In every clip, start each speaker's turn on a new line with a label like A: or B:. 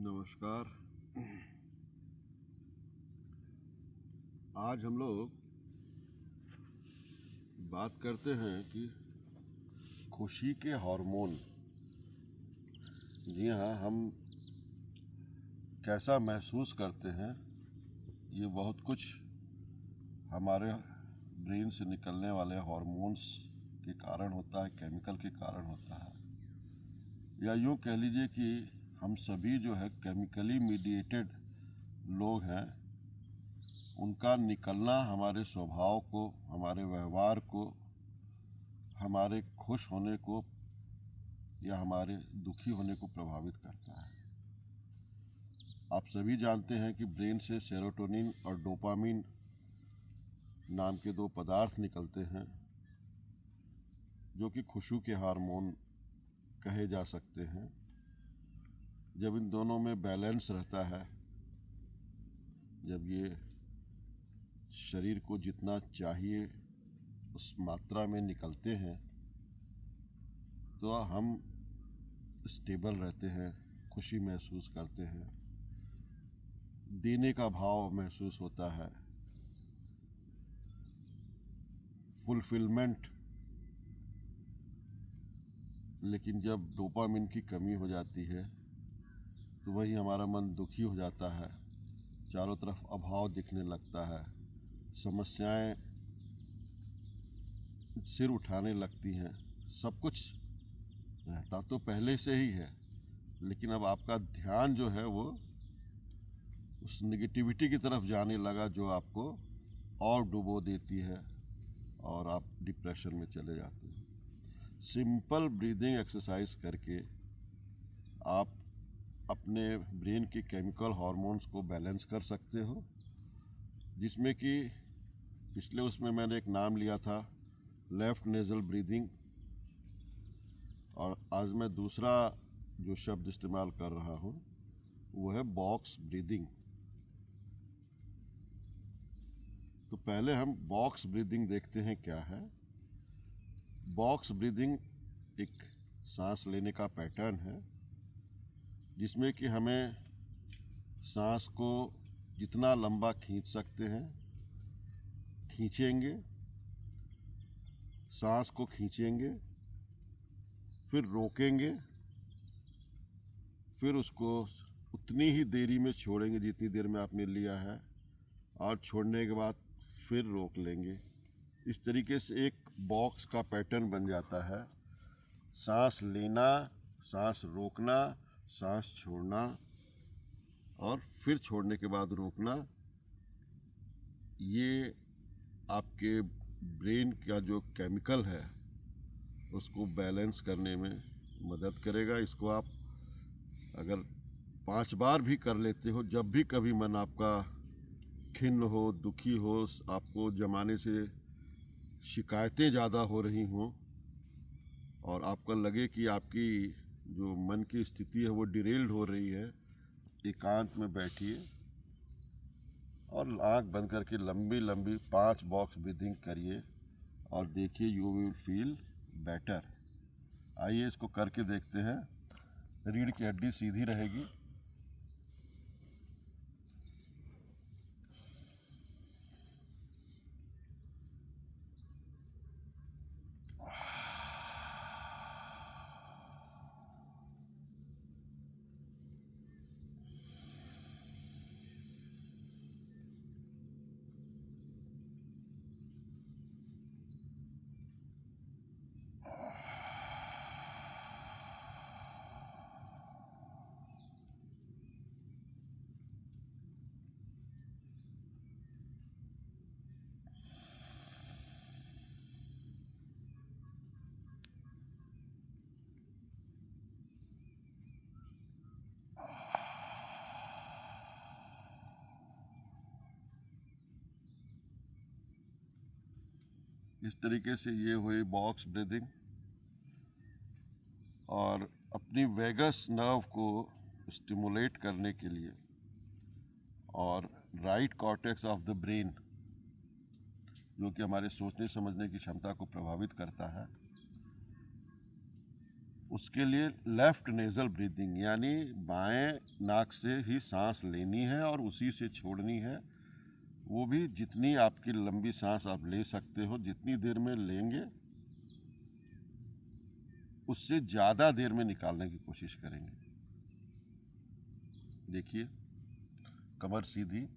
A: नमस्कार। आज हम लोग बात करते हैं कि खुशी के हार्मोन। जी हाँ, हम कैसा महसूस करते हैं ये बहुत कुछ हमारे ब्रेन से निकलने वाले हार्मोन्स के कारण होता है, केमिकल के कारण होता है, या यूँ कह लीजिए कि हम सभी जो है केमिकली मीडिएटेड लोग हैं। उनका निकलना हमारे स्वभाव को, हमारे व्यवहार को, हमारे खुश होने को या हमारे दुखी होने को प्रभावित करता है। आप सभी जानते हैं कि ब्रेन से सेरोटोनिन और डोपामिन नाम के दो पदार्थ निकलते हैं जो कि खुशी के हार्मोन कहे जा सकते हैं। जब इन दोनों में बैलेंस रहता है, जब ये शरीर को जितना चाहिए उस मात्रा में निकलते हैं, तो हम स्टेबल रहते हैं, खुशी महसूस करते हैं, देने का भाव महसूस होता है, फुलफिलमेंट। लेकिन जब डोपामिन की कमी हो जाती है तो वही हमारा मन दुखी हो जाता है, चारों तरफ अभाव दिखने लगता है, समस्याएं सिर उठाने लगती हैं। सब कुछ रहता तो पहले से ही है, लेकिन अब आपका ध्यान जो है वो उस नेगेटिविटी की तरफ जाने लगा, जो आपको और डुबो देती है और आप डिप्रेशन में चले जाते हैं। सिंपल ब्रीदिंग एक्सरसाइज करके आप अपने ब्रेन के केमिकल हार्मोन्स को बैलेंस कर सकते हो, जिसमें कि पिछले उसमें मैंने एक नाम लिया था लेफ्ट नेजल ब्रीदिंग, और आज मैं दूसरा जो शब्द इस्तेमाल कर रहा हूँ वो है बॉक्स ब्रीदिंग। तो पहले हम बॉक्स ब्रीदिंग देखते हैं क्या है। बॉक्स ब्रीदिंग एक सांस लेने का पैटर्न है जिसमें कि हमें सांस को जितना लंबा खींच सकते हैं खींचेंगे, सांस को खींचेंगे, फिर रोकेंगे, फिर उसको उतनी ही देरी में छोड़ेंगे जितनी देर में आपने लिया है, और छोड़ने के बाद फिर रोक लेंगे। इस तरीके से एक बॉक्स का पैटर्न बन जाता है। सांस लेना, सांस रोकना, सांस छोड़ना और फिर छोड़ने के बाद रोकना। ये आपके ब्रेन का जो केमिकल है उसको बैलेंस करने में मदद करेगा। इसको आप अगर 5 बार भी कर लेते हो, जब भी कभी मन आपका खिन्न हो, दुखी हो, आपको जमाने से शिकायतें ज़्यादा हो रही हों और आपको लगे कि आपकी जो मन की स्थिति है वो डिरेल्ड हो रही है, एकांत में बैठिए और आँख बंद करके लंबी लंबी 5 बॉक्स ब्रीदिंग करिए और देखिए यू विल फील बेटर। आइए इसको करके देखते हैं। रीढ़ की हड्डी सीधी रहेगी, इस तरीके से ये हुई बॉक्स ब्रीदिंग। और अपनी वेगस नर्व को स्टिमुलेट करने के लिए और right cortex of the brain, जो कि हमारे सोचने समझने की क्षमता को प्रभावित करता है, उसके लिए लेफ़्ट नेज़ल ब्रीदिंग, यानी बाएं नाक से ही सांस लेनी है और उसी से छोड़नी है। वो भी जितनी आपकी लंबी सांस आप ले सकते हो, जितनी देर में लेंगे उससे ज़्यादा देर में निकालने की कोशिश करेंगे। देखिए, कमर सीधी,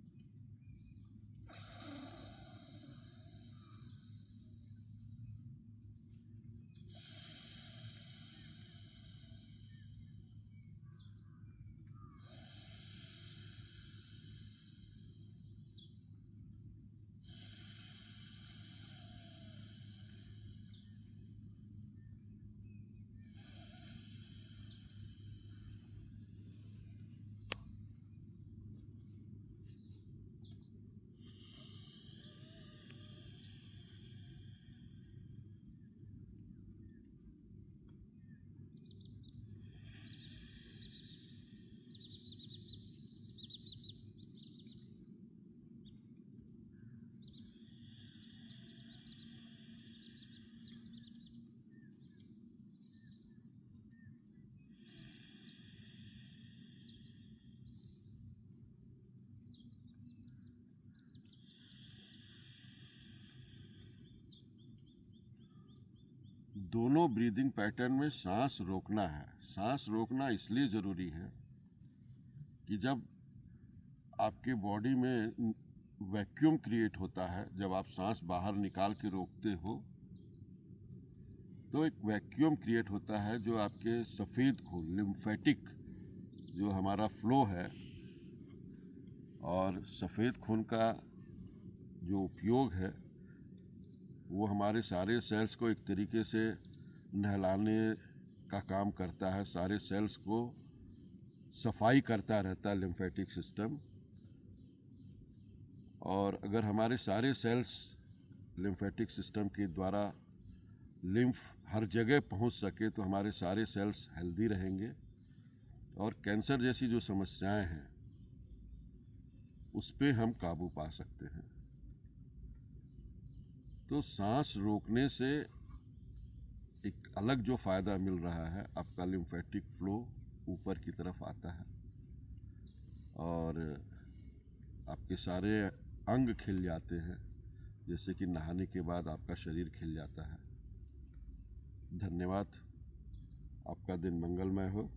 A: दोनों ब्रीदिंग पैटर्न में सांस रोकना है। सांस रोकना इसलिए ज़रूरी है कि जब आपके बॉडी में वैक्यूम क्रिएट होता है, जब आप सांस बाहर निकाल के रोकते हो तो एक वैक्यूम क्रिएट होता है जो आपके सफ़ेद खून, लिम्फेटिक जो हमारा फ्लो है, और सफ़ेद खून का जो उपयोग है वो हमारे सारे सेल्स को एक तरीके से नहलाने का काम करता है। सारे सेल्स को सफाई करता रहता है लिम्फेटिक सिस्टम, और अगर हमारे सारे सेल्स लिम्फेटिक सिस्टम के द्वारा लिम्फ हर जगह पहुंच सके तो हमारे सारे सेल्स हेल्दी रहेंगे और कैंसर जैसी जो समस्याएं हैं उस पे हम काबू पा सकते हैं। तो सांस रोकने से एक अलग जो फ़ायदा मिल रहा है, आपका लिम्फेटिक फ्लो ऊपर की तरफ आता है और आपके सारे अंग खिल जाते हैं, जैसे कि नहाने के बाद आपका शरीर खिल जाता है। धन्यवाद। आपका दिन मंगलमय हो।